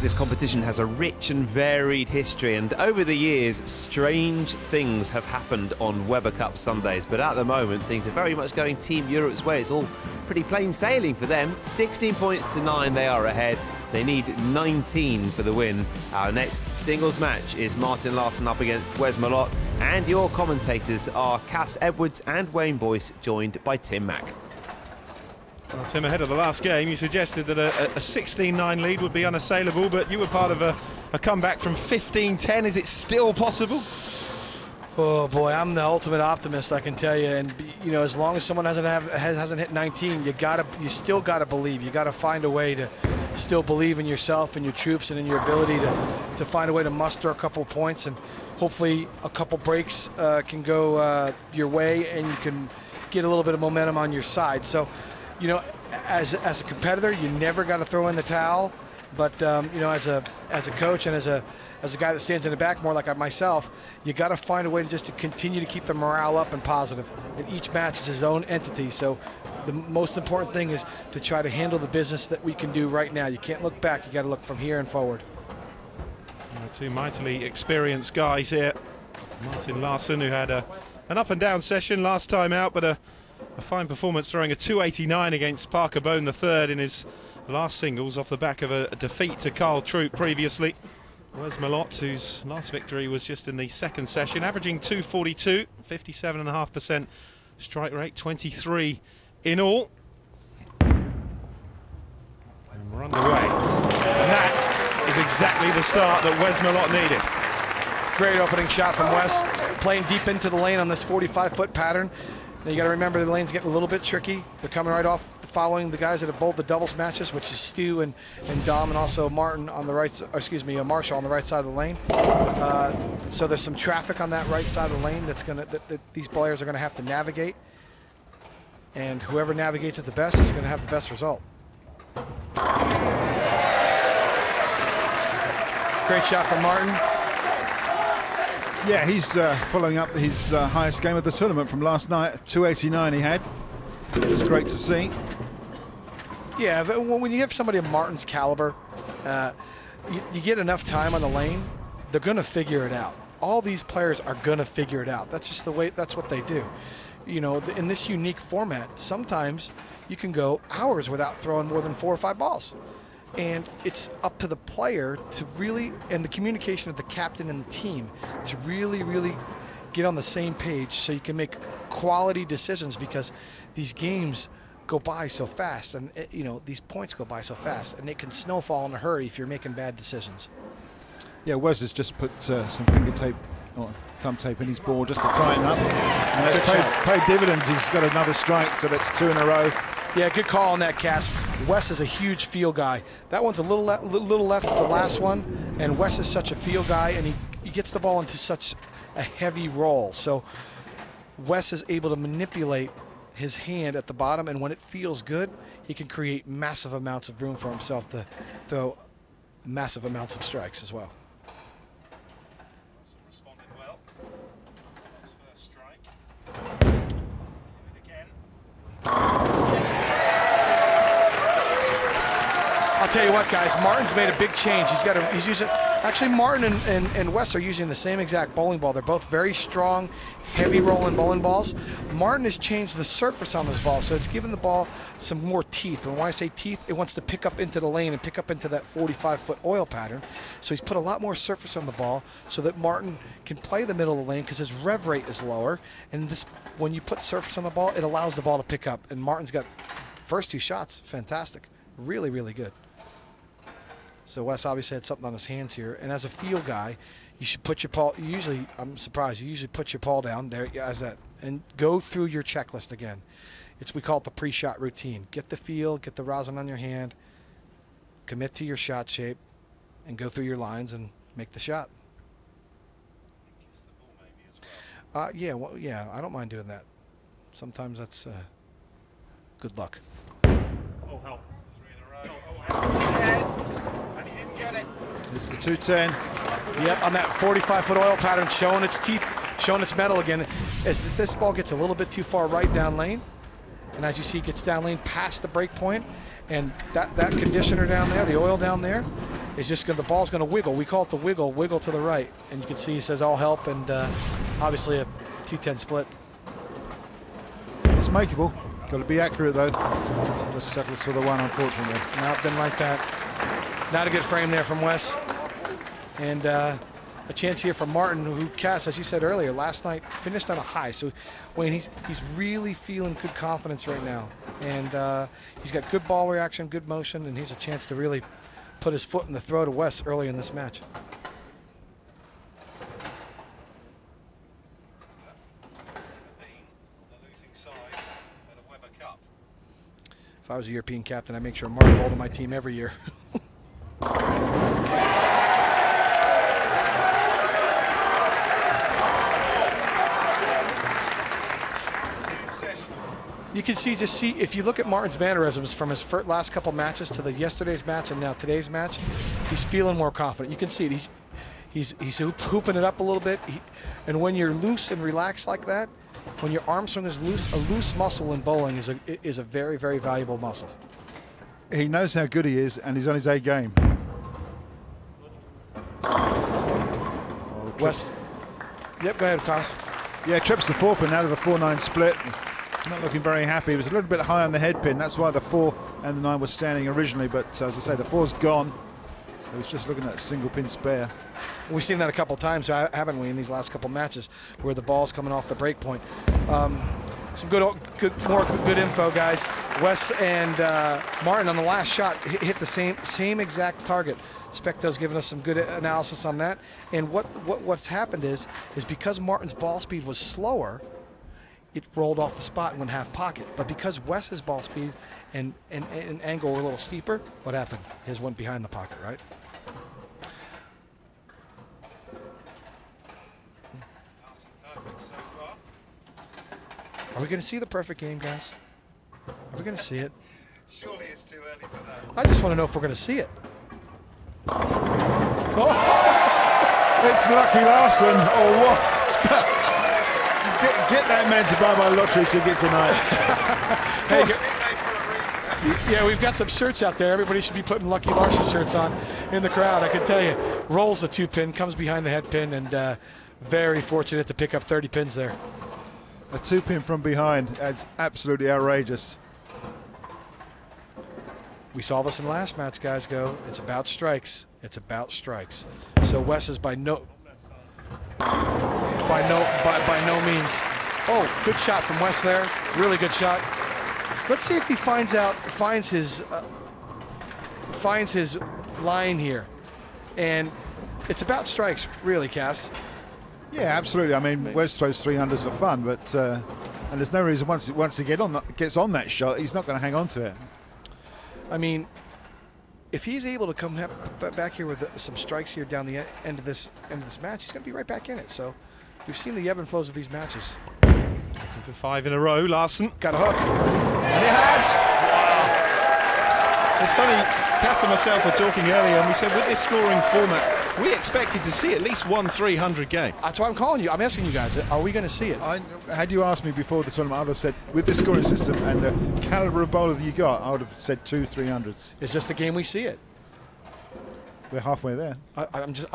this competition has a rich and varied history, and over the years strange things have happened on Weber Cup Sundays, but at the moment things are very much going Team Europe's way. It's all pretty plain sailing for them. 16 points to 9 they are ahead. They need 19 for the win. Our next singles match is Martin Larsen up against Wes Malott, and your commentators are Cass Edwards and Wayne Boyce, joined by Tim Mack. Well, Tim, ahead of the last game, you suggested that a 16-9 lead would be unassailable, but you were part of a comeback from 15-10. Is it still possible? Oh boy, I'm the ultimate optimist, I can tell you. And you know, as long as someone hasn't hit 19, you still gotta believe. You gotta find a way to still believe in yourself and your troops and in your ability to find a way to muster a couple of points, and hopefully a couple breaks can go your way, and you can get a little bit of momentum on your side. So, you know, as a competitor, you never got to throw in the towel. But you know, as a coach and as a guy that stands in the back more like myself, you got to find a way to continue to keep the morale up and positive. And each match is his own entity. So the most important thing is to try to handle the business that we can do right now. You can't look back. You got to look from here and forward. Two mightily experienced guys here. Martin Larsen, who had an up and down session last time out, but a fine performance, throwing a 289 against Parker Bone III in his last singles off the back of a defeat to Carl Troop previously. Wes Malott, whose last victory was just in the second session, averaging 242, 57.5% strike rate, 23 in all. And we're underway. And that is exactly the start that Wes Malott needed. Great opening shot from Wes, playing deep into the lane on this 45-foot pattern. Now you got to remember the lane's getting a little bit tricky. They're coming right off, following the guys that have bowled the doubles matches, which is Stu and Dom, and also Martin on the right, Marshall on the right side of the lane. So there's some traffic on that right side of the lane that these players are going to have to navigate. And whoever navigates it the best is going to have the best result. Great shot from Martin. Yeah, he's following up his highest game of the tournament from last night. 289 he had. It was great to see. Yeah, when you have somebody of Martin's caliber, you get enough time on the lane, they're going to figure it out. All these players are going to figure it out. That's just the way, that's what they do. You know, in this unique format, sometimes you can go hours without throwing more than 4 or 5 balls. And it's up to the player to really, and the communication of the captain and the team, to really, really get on the same page so you can make quality decisions, because these games go by so fast, and you know, these points go by so fast, and it can snowfall in a hurry if you're making bad decisions. Yeah, Wes has just put some finger tape or thumb tape in his ball just to tighten up, and that's paid dividends. He's got another strike, so that's 2 in a row. Yeah, good call on that, Cass. Wes is a huge feel guy. That one's a little left of the last one, and Wes is such a feel guy, and he gets the ball into such a heavy roll. So Wes is able to manipulate his hand at the bottom, and when it feels good, he can create massive amounts of room for himself to throw massive amounts of strikes as well. Responded well. That's first strike. Do it again. I'll tell you what, guys, Martin's made a big change. He's using, actually Martin and Wes are using the same exact bowling ball. They're both very strong, heavy rolling bowling balls. Martin has changed the surface on this ball, so it's given the ball some more teeth. And when I say teeth, it wants to pick up into the lane and pick up into that 45-foot oil pattern. So he's put a lot more surface on the ball so that Martin can play the middle of the lane, because his rev rate is lower. And this, when you put surface on the ball, it allows the ball to pick up. And Martin's got first 2 shots, fantastic, really, really good. So Wes obviously had something on his hands here, and as a feel guy, you should put your paw. Usually, I'm surprised. You usually put your paw down there as that, and go through your checklist again. We call it the pre-shot routine. Get the feel, get the rosin on your hand, commit to your shot shape, and go through your lines and make the shot. Kiss the ball maybe as well. Yeah, well, yeah, I don't mind doing that. Sometimes that's good luck. Oh, help! 3 in a row. Oh, help! And he didn't get it. It's the 210. Yep, on that 45-foot oil pattern, showing its teeth, showing its metal again. As this ball gets a little bit too far right down lane, and as you see, it gets down lane past the break point, and that conditioner down there, the oil down there, is just the ball's going to wiggle. We call it the wiggle to the right, and you can see he says all help, and obviously a 2-10 split. It's makeable. Got to be accurate though. Just settles for the one, unfortunately. No, didn't like that. Not a good frame there from Wes. And a chance here for Martin, who cast, as you said earlier, last night finished on a high. So Wayne, he's really feeling good confidence right now, and he's got good ball reaction, good motion, and he's a chance to really put his foot in the throat of Wes early in this match. If I was a European captain, I'd make sure Martin rolled on my team every year. You can see, if you look at Martin's mannerisms from his last couple matches to the yesterday's match and now today's match, he's feeling more confident. You can see it. He's hooping it up a little bit. And when you're loose and relaxed like that, when your arm swing is loose, a loose muscle in bowling is a very, very valuable muscle. He knows how good he is, and he's on his A game. Wes. Yep, go ahead, Kos. Yeah, trips the 4-pin out of the 4-9 split. Not looking very happy. He was a little bit high on the head pin. That's why the 4 and the 9 were standing originally. But as I say, the 4's gone. So he's just looking at a single pin spare. We've seen that a couple times, haven't we, in these last couple matches, where the ball's coming off the break point. Some more good info, guys. Wes and Martin on the last shot hit the same exact target. Specto's given us some good analysis on that. And what's happened is because Martin's ball speed was slower, it rolled off the spot and went half pocket. But because Wes's ball speed and angle were a little steeper, what happened? His went behind the pocket, right? Are we going to see the perfect game, guys? Are we going to see it? Surely it's too early for that. I just want to know if we're going to see it. Oh. It's Lucky Larsen or what? Get that man to buy my lottery ticket tonight. Hey, yeah, we've got some shirts out there. Everybody should be putting Lucky Larsen shirts on in the crowd. I can tell you, rolls the 2-pin, comes behind the head pin, and very fortunate to pick up 30 pins there. A 2-pin from behind. That's absolutely outrageous. We saw this in the last match, guys. It's about strikes. It's about strikes. So Wes is by no means. Oh, good shot from Wes there. Really good shot. Let's see if he finds his line here. And it's about strikes, really, Cass. Yeah, absolutely. I mean, Wes throws 300s for fun, but and there's no reason once he gets on that shot, he's not going to hang on to it. I mean, if he's able to come back here with some strikes here down the end of this match, he's going to be right back in it. So we've seen the ebb and flows of these matches. Looking for 5 in a row, Larsen. Got a hook. And it has! Wow. It's funny, Cass and myself were talking earlier, and we said with this scoring format, we expected to see at least one 300 game. That's why I'm calling you. I'm asking you guys, are we going to see it? Had you asked me before the tournament, I would have said, with the scoring system and the caliber of bowler that you got, I would have said 2 300s. It's just the game we see it. We're halfway there. I'm just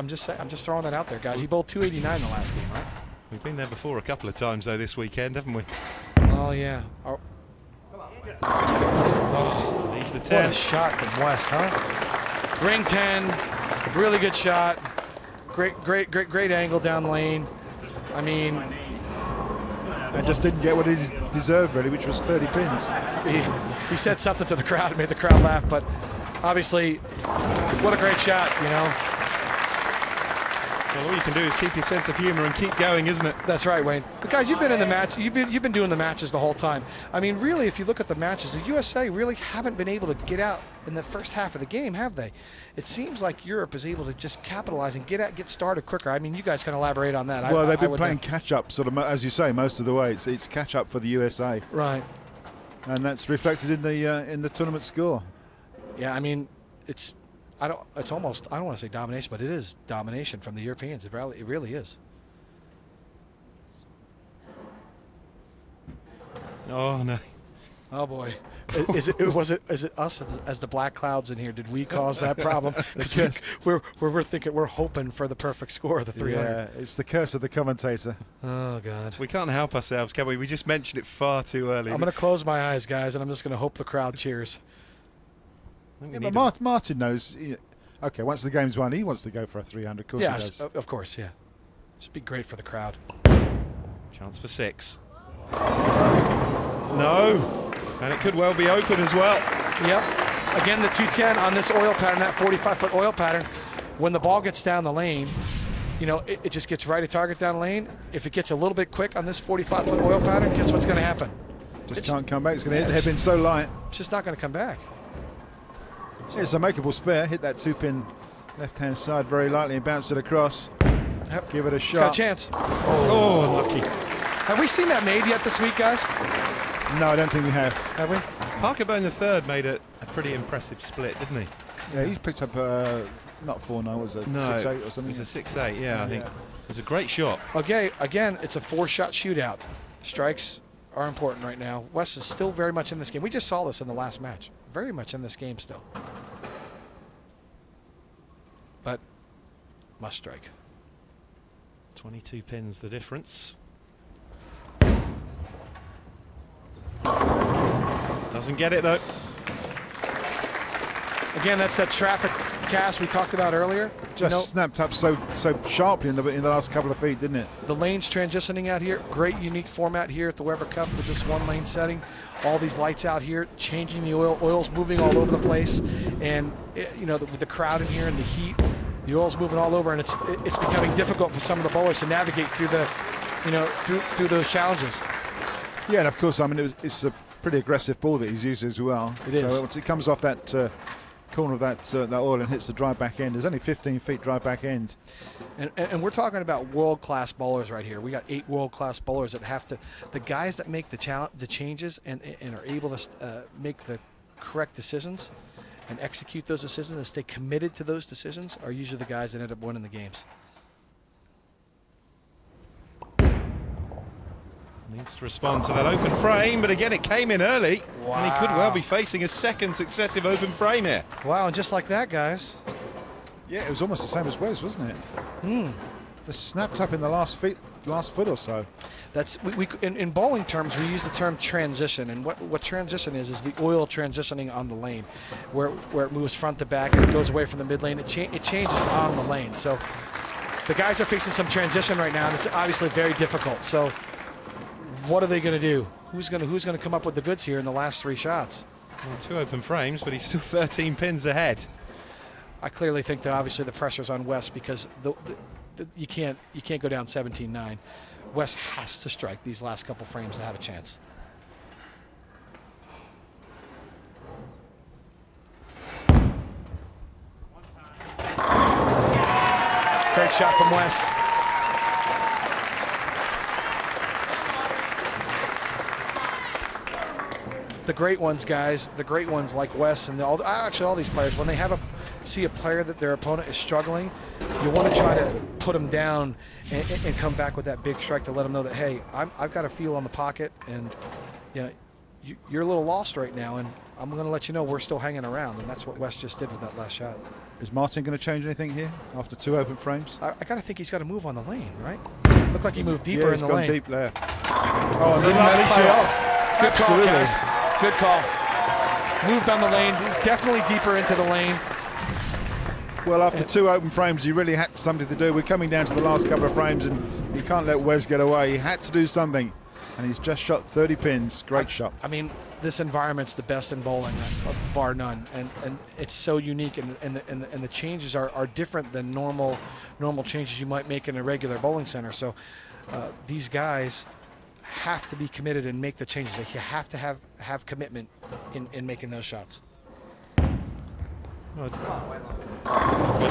throwing that out there, guys. He bowled 289 the last game, right? We've been there before a couple of times, though, this weekend, haven't we? Oh, yeah. Oh, Leaves the 10. What a shot from Wes, huh? Ring 10. Really good shot. Great angle down the lane. I mean, and just didn't get what he deserved, really, which was 30 pins. He said something to the crowd and made the crowd laugh, but obviously, what a great shot, you know. Well, all you can do is keep your sense of humor and keep going, isn't it? That's right, Wayne. But guys, you've been in the match. You've been doing the matches the whole time. I mean, really, if you look at the matches, the USA really haven't been able to get out in the first half of the game, have they? It seems like Europe is able to just capitalize and get started quicker. I mean, you guys can elaborate on that. Well, they've been playing catch-up, sort of, as you say, most of the way. It's catch-up for the USA. Right. And that's reflected in the tournament score. Yeah, I mean, it's almost, I don't want to say domination, but it is domination from the Europeans. It really is. Oh, no. Oh boy, is it us as the black clouds in here? Did we cause that problem? Because we're thinking, we're hoping for the perfect score of the 300. Yeah, it's the curse of the commentator. Oh God. We can't help ourselves, can we? We just mentioned it far too early. I'm going to close my eyes, guys, and I'm just going to hope the crowd cheers. Yeah, but Martin knows. Okay, once the game's won, he wants to go for a 300. Of course he does. Of course, yeah. Just be great for the crowd. Chance for 6. No. And it could well be open as well. Yep. Again, the 210 on this oil pattern, that 45-foot oil pattern, when the ball gets down the lane, you know, it just gets right at target down the lane. If it gets a little bit quick on this 45-foot oil pattern, guess what's going to happen? Just can't come back. It's going to hit the headpin so light. It's just not going to come back. Yeah, it's a makeable spare. Hit that 2-pin left-hand side very lightly and bounce it across. Yep. Give it a shot. Got a chance. Oh, unlucky. Have we seen that made yet this week, guys? No, I don't think we have. Have we? Parker Bone III made a pretty impressive split, didn't he? Yeah, he picked up not 4-9, was it? No, 6-8 or something? It was a 6-8, yeah, I think. Yeah. It was a great shot. Okay, again, it's a 4-shot shootout. Strikes are important right now. Wes is still very much in this game. We just saw this in the last match. Very much in this game still. But must strike. 22 pins the difference. Doesn't get it though. Again, that's that traffic cast we talked about earlier. Just snapped up so sharply in the last couple of feet, didn't it? The lanes transitioning out here. Great unique format here at the Weber Cup with this one lane setting. All these lights out here, changing the oil. Oil's moving all over the place, and you know, with the crowd in here and the heat, the oil's moving all over, and it's becoming difficult for some of the bowlers to navigate through the, you know, through those challenges. Yeah, and of course, I mean, it's a pretty aggressive ball that he's used as well. It is. So once it comes off that corner of that oil and hits the dry back end, there's only 15 feet dry back end. And we're talking about world-class bowlers right here. We got 8 world-class bowlers that have to, the guys that make the changes and are able to make the correct decisions and execute those decisions and stay committed to those decisions are usually the guys that end up winning the games. Needs to respond to that open frame, but again it came in early. Wow. And he could well be facing a second successive open frame here. Wow, and just like that, guys. Yeah, it was almost the same as Wes, wasn't it? Hmm. Just snapped up in the last foot or so. That's in bowling terms, we use the term transition, and what transition is the oil transitioning on the lane, where it moves front to back and it goes away from the mid lane. It changes on the lane. So the guys are facing some transition right now, and it's obviously very difficult. So what are they going to do? Who's going to come up with the goods here in the last 3 shots? Well, 2 open frames, but he's still 13 pins ahead. I clearly think that obviously the pressure's on Wes because you can't go down 17-9. Wes has to strike these last couple frames to have a chance. Great shot from Wes. The great ones, guys, the great ones like Wes and actually all these players, when they see a player that their opponent is struggling, you want to try to put them down and come back with that big strike to let them know that, hey, I've got a feel on the pocket, and yeah, you're a little lost right now, and I'm going to let you know we're still hanging around, and that's what Wes just did with that last shot. Is Martin going to change anything here after 2 open frames? I got to think he's got to move on the lane, right? Looked like he moved deeper in the lane. Deep there. Oh, and Didn't that play shot. off. Good call, guys. Good call. Moved on the lane, definitely deeper into the lane. Well, after 2 open frames, he really had something to do. We're coming down to the last couple of frames, and he can't let Wes get away. He had to do something, and he's just shot 30 pins. Great shot. I mean, this environment's the best in bowling, bar none, and it's so unique, and the changes are different than normal changes you might make in a regular bowling center. So these guys have to be committed and make the changes. Like, you have to have commitment in making those shots. Well,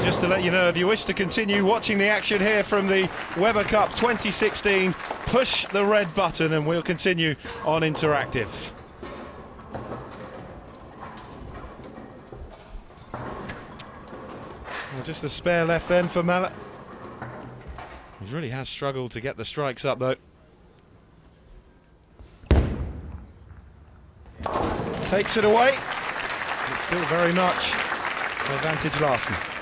just to let you know, if you wish to continue watching the action here from the Weber Cup 2016, push the red button and we'll continue on interactive. Well, just the spare left then for Malott. He really has struggled to get the strikes up though. takes it away. It's still very much advantage Larsen.